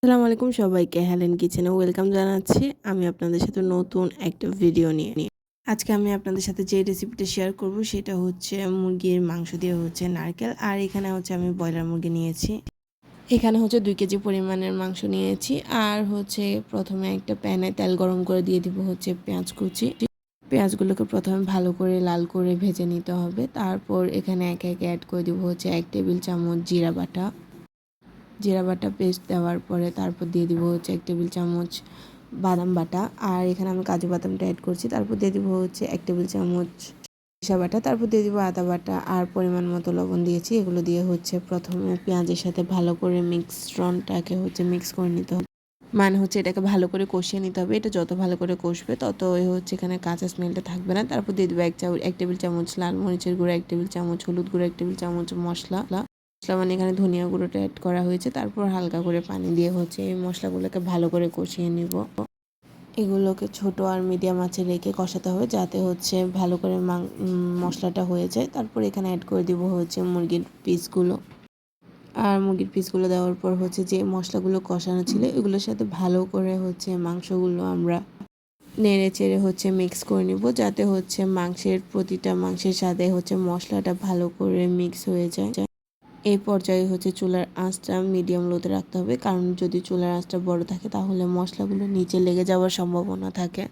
আসসালামু আলাইকুম সবাইকে হেলেন কিচেনে ওয়েলকাম জানাচ্ছি। আমি আপনাদের সাথে নতুন একটা ভিডিও নিয়ে আজকে আমি আপনাদের সাথে যে রেসিপিটা শেয়ার করব সেটা হচ্ছে মুরগির মাংস দিয়ে হচ্ছে নারকেল। আর এখানে হচ্ছে আমি ব্রয়লার মুরগি নিয়েছি। এখানে হচ্ছে 2 কেজি পরিমাণের মাংস নিয়েছি। আর হচ্ছে প্রথমে একটা প্যানে তেল গরম করে দিয়ে দিব হচ্ছে পেঁয়াজ কুচি। পেঁয়াজগুলোকে প্রথমে ভালো করে লাল করে ভেজে নিতে হবে। তারপর এখানে একে একে অ্যাড করে দিব হচ্ছে 1 টেবিল চামচ জিরা বাটা পেস্ট দেওয়ার পরে তারপর দিয়ে দিব হচ্ছে 1 টেবিল চামচ বাদাম বাটা। আর এখানে আমি কাজু বাদামটা অ্যাড করছি। তারপর দিয়ে দিব হচ্ছে 1 টেবিল চামচ সরিষা বাটা। তারপর দিয়ে দিব আদা বাটা আর পরিমাণ মতো লবণ দিয়েছি। এগুলো দিয়ে হচ্ছে প্রথমে পেঁয়াজের সাথে ভালো করে মিশ্রণটাকে হচ্ছে মিক্স করে নিতে হবে। মানে হচ্ছে এটাকে ভালো করে কষিয়ে নিতে হবে। এটা যত ভালো করে কষবে তত হচ্ছে এখানে কাঁচা স্মেলটা থাকবে না। তারপর দিয়ে দিব 1 টেবিল চামচ লাল মরিচের গুঁড়া, 1 টেবিল চামচ হলুদ গুঁড়া, 1 টেবিল চামচ মশলা মানে এখানে ধনিয়া গুঁড়োটা অ্যাড করা হয়েছে। তারপর হালকা করে পানি দিয়ে হচ্ছে এই মশলাগুলোকে ভালো করে কষিয়ে নিব। এগুলোকে ছোট আর মিডিয়াম আঁচে রেখে কষাতে হবে যাতে হচ্ছে ভালো করে মশলাটা হয়ে যায়। তারপর এখানে অ্যাড করে দিব হচ্ছে মুরগির পিসগুলো। আর মুরগির পিসগুলো দেওয়ার পর হচ্ছে যে মশলাগুলো কষানো ছিল এগুলোর সাথে ভালো করে হচ্ছে মাংসগুলো আমরা নেড়ে চেড়ে হচ্ছে মিক্স করে নিব যাতে হচ্ছে প্রতিটা মাংসের সাথে হচ্ছে মশলাটা ভালো করে মিক্স হয়ে যায়। এই পর্যায়ে হচ্ছে চুলার আঁচটা মিডিয়াম লোতে রাখতে হবে, কারণ যদি চুলার আঁচটা বড় থাকে তাহলে মশলাগুলো নিচে লেগে যাওয়ার সম্ভাবনা থাকে।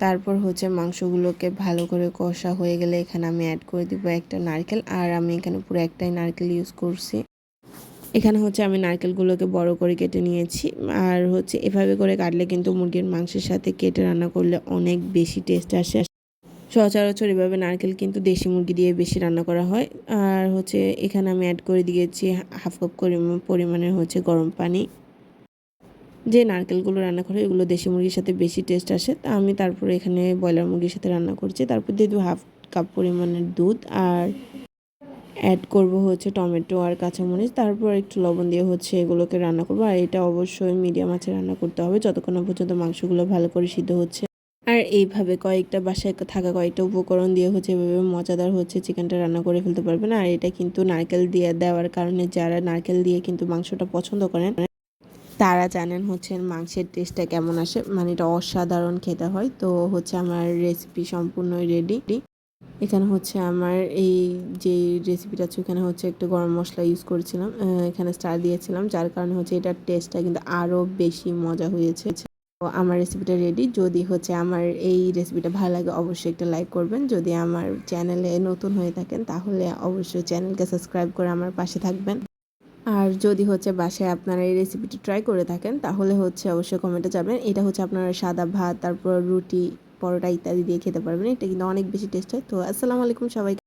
তারপর হচ্ছে মাংসগুলোকে ভালো করে কষা হয়ে গেলে এখানে আমি অ্যাড করে দিব একটা নারকেল। আর আমি এখানে পুরো একটাই নারকেল ইউজ করছি। এখানে হচ্ছে আমি নারকেলগুলোকে বড় করে কেটে নিয়েছি। আর হচ্ছে এভাবে করে কাটলে কিন্তু মুরগির মাংসের সাথে কেটে রান্না করলে অনেক বেশি টেস্ট আসে। সচরাচর এভাবে নারকেল কিন্তু দেশি মুরগি দিয়ে বেশি রান্না করা হয়। আর হচ্ছে এখানে আমি অ্যাড করে দিয়েছি হাফ কাপ পরিমাণের হচ্ছে গরম পানি। যে নারকেলগুলো রান্না করে এগুলো দেশি মুরগির সাথে বেশি টেস্ট আসে। তা আমি তারপরে এখানে ব্রয়লার মুরগির সাথে রান্না করছি। তারপর দিয়ে দেবো হাফ কাপ পরিমাণের দুধ আর অ্যাড করব হচ্ছে টমেটো আর কাঁচামরিচ। তারপর একটু লবণ দিয়ে হচ্ছে এগুলোকে রান্না করবো। আর এটা অবশ্যই মিডিয়াম আঁচে রান্না করতে হবে যতক্ষণ না পর্যন্ত মাংসগুলো ভালো করে সিদ্ধ হচ্ছে। আর এইভাবে কয়েকটা বাসায় থাকা কয়েকটা উপকরণ দিয়ে হচ্ছে এভাবে মজাদার হচ্ছে চিকেনটা রান্না করে ফেলতে পারবেন। আর এটা কিন্তু নারকেল দিয়ে দেওয়ার কারণে যারা নারকেল দিয়ে কিন্তু মাংসটা পছন্দ করেন তারা জানেন হচ্ছে মাংসের টেস্টটা কেমন আসে, মানে এটা অসাধারণ খেতে হয়। তো হচ্ছে আমার রেসিপি সম্পূর্ণ রেডি। এখানে হচ্ছে আমার এই যে রেসিপিটা আছে এখানে হচ্ছে একটু গরম মশলা ইউজ করেছিলাম, এখানে স্টার দিয়েছিলাম, যার কারণে হচ্ছে এটার টেস্টটা কিন্তু আরও বেশি মজা হয়েছে। তো আমার রেসিপিটা রেডি। যদি হচ্ছে আমার এই রেসিপিটা ভালো লাগে অবশ্যই একটা লাইক করবেন। যদি আমার চ্যানেলে নতুন হয়ে থাকেন তাহলে অবশ্যই চ্যানেলকে সাবস্ক্রাইব করে আমার পাশে থাকবেন। আর যদি হচ্ছে বাসায় আপনারা এই রেসিপিটা ট্রাই করে থাকেন তাহলে হচ্ছে অবশ্যই কমেন্টে যাবেন। এটা হচ্ছে আপনারা সাদা ভাত, তারপর রুটি, পরোটা ইত্যাদি দিয়ে খেতে পারবেন। এটা কিন্তু অনেক বেশি টেস্ট হয়। তো আসসালামু আলাইকুম সবাইকে।